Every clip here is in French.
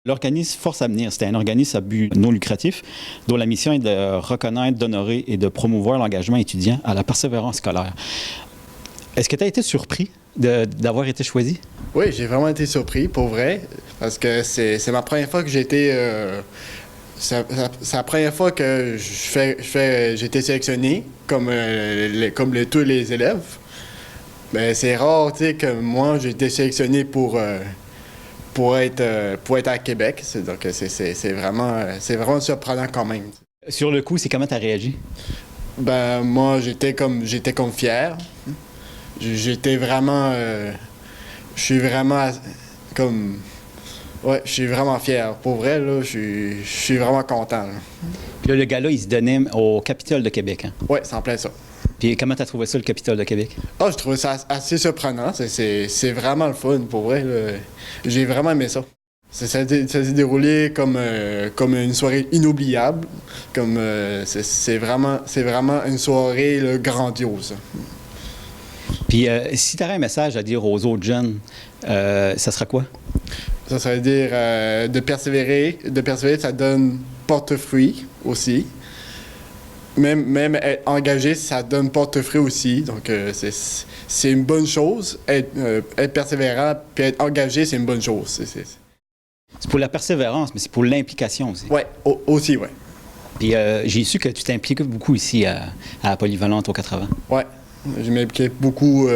L'organisme Force Avenir, c'était un organisme à but non lucratif dont la mission est de reconnaître, d'honorer et de promouvoir l'engagement étudiant à la persévérance scolaire. Est-ce que tu as été surpris d'avoir été choisi? Oui, j'ai vraiment été surpris, pour vrai, parce que c'est ma première fois que j'ai été... c'est la première fois que j'ai été sélectionné, comme tous les élèves. Mais c'est rare, tu sais, que moi, j'ai été sélectionné pour être à Québec. Donc, c'est vraiment surprenant quand même. Sur le coup, c'est comment tu as réagi? Ben, moi, j'étais comme fier. J'étais vraiment... je suis vraiment comme... Ouais, je suis vraiment fier. Pour vrai, là, je suis vraiment content. Là. Puis là, le gala, il se donnait au Capitole de Québec. Hein? Oui, c'est en plein ça. Puis comment tu as trouvé ça, le Capitole de Québec? Ah, je trouvais ça assez surprenant. C'est vraiment le fun, pour vrai. J'ai vraiment aimé ça. Ça s'est déroulé comme une soirée inoubliable. C'est vraiment une soirée là, grandiose. Puis si tu avais un message à dire aux autres jeunes, ça sera quoi? Ça serait dire de persévérer. De persévérer, ça donne porte-fruit aussi. Même être engagé, ça donne porte-fruit aussi. Donc, c'est une bonne chose. Être persévérant puis être engagé, c'est une bonne chose. C'est pour la persévérance, mais c'est pour l'implication aussi. Oui, aussi, oui. Puis j'ai su que tu t'impliques beaucoup ici à la Polyvalente au 80. Oui. Je m'impliquais beaucoup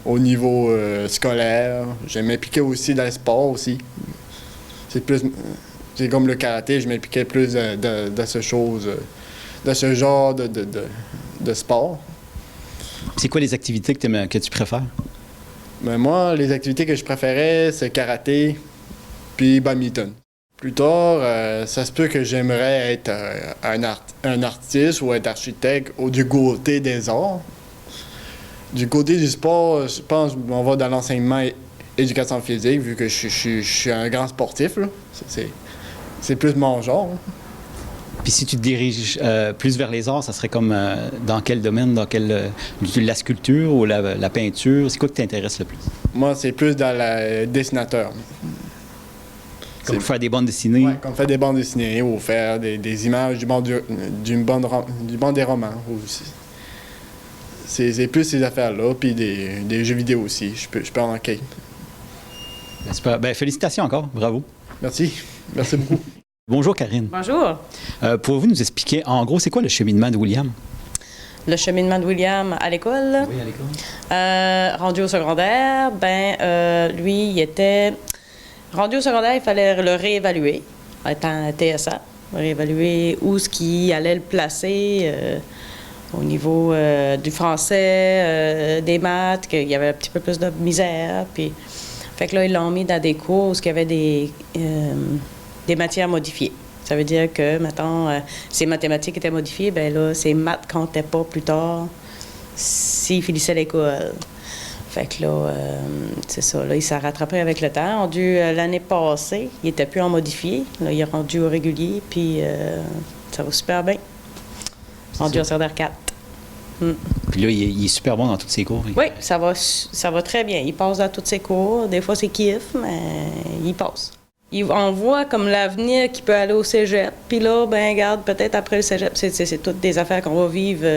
au niveau scolaire. Je m'impliquais aussi dans le sport aussi. C'est comme le karaté, je m'impliquais plus dans ce genre de sport. C'est quoi les activités que tu préfères? Mais moi, les activités que je préférais, c'est karaté puis badminton. Plus tard, ça se peut que j'aimerais être un artiste ou être architecte ou du côté des arts. Du côté du sport, je pense qu'on va dans l'enseignement et éducation physique, vu que je suis un grand sportif. C'est plus mon genre. Puis si tu te diriges plus vers les arts, ça serait comme dans quel domaine? La sculpture ou la peinture? C'est quoi qui t'intéresse le plus? Moi, c'est plus dans le dessinateur. Comme faire des bandes dessinées? Oui, comme faire des bandes dessinées ou faire des images du monde des romans aussi. C'est plus ces affaires-là, puis des jeux vidéo aussi. Je peux en manquer. Super. Ben, félicitations encore. Bravo. Merci. Merci beaucoup. Bonjour, Karine. Bonjour. Pouvez-vous nous expliquer, en gros, c'est quoi le cheminement de William? Le cheminement de William à l'école? Oui, à l'école. Rendu au secondaire, lui, il était... Rendu au secondaire, il fallait le réévaluer, étant TSA. Réévaluer où ce qui allait le placer... au niveau du français, des maths, qu'il y avait un petit peu plus de misère. Puis, fait que là, ils l'ont mis dans des cours où il y avait des matières modifiées. Ça veut dire que, mettons, ces mathématiques étaient modifiées, bien là, ces maths ne comptaient pas plus tard s'il finissait l'école. Fait que là, c'est ça. Là, il s'est rattrapé avec le temps. L'année passée, il n'était plus en modifié. Là, il est rendu au régulier, puis ça va super bien. Rendu au secondaire 4. Puis là, il est super bon dans tous ses cours. Oui, ça va très bien. Il passe dans tous ses cours. Des fois, c'est kiff, mais il passe. On voit comme l'avenir qui peut aller au cégep. Puis là, ben regarde, peut-être après le cégep, c'est toutes des affaires qu'on va vivre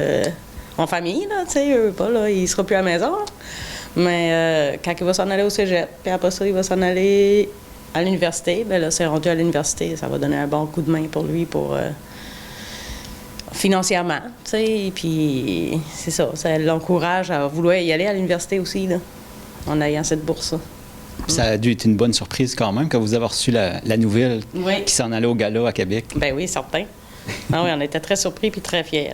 en famille, là, tu sais, pas, là, il sera plus à la maison. Mais quand il va s'en aller au cégep, puis après ça, il va s'en aller à l'université, ben là, c'est rendu à l'université. Ça va donner un bon coup de main pour lui, financièrement, tu sais, et puis c'est ça l'encourage à vouloir y aller à l'université aussi, là, en ayant cette bourse-là. Ça a dû être une bonne surprise quand même, quand vous avez reçu la nouvelle oui. qui s'en allait au gala à Québec. Ben oui, certain. Ah oui, on était très surpris puis très fiers.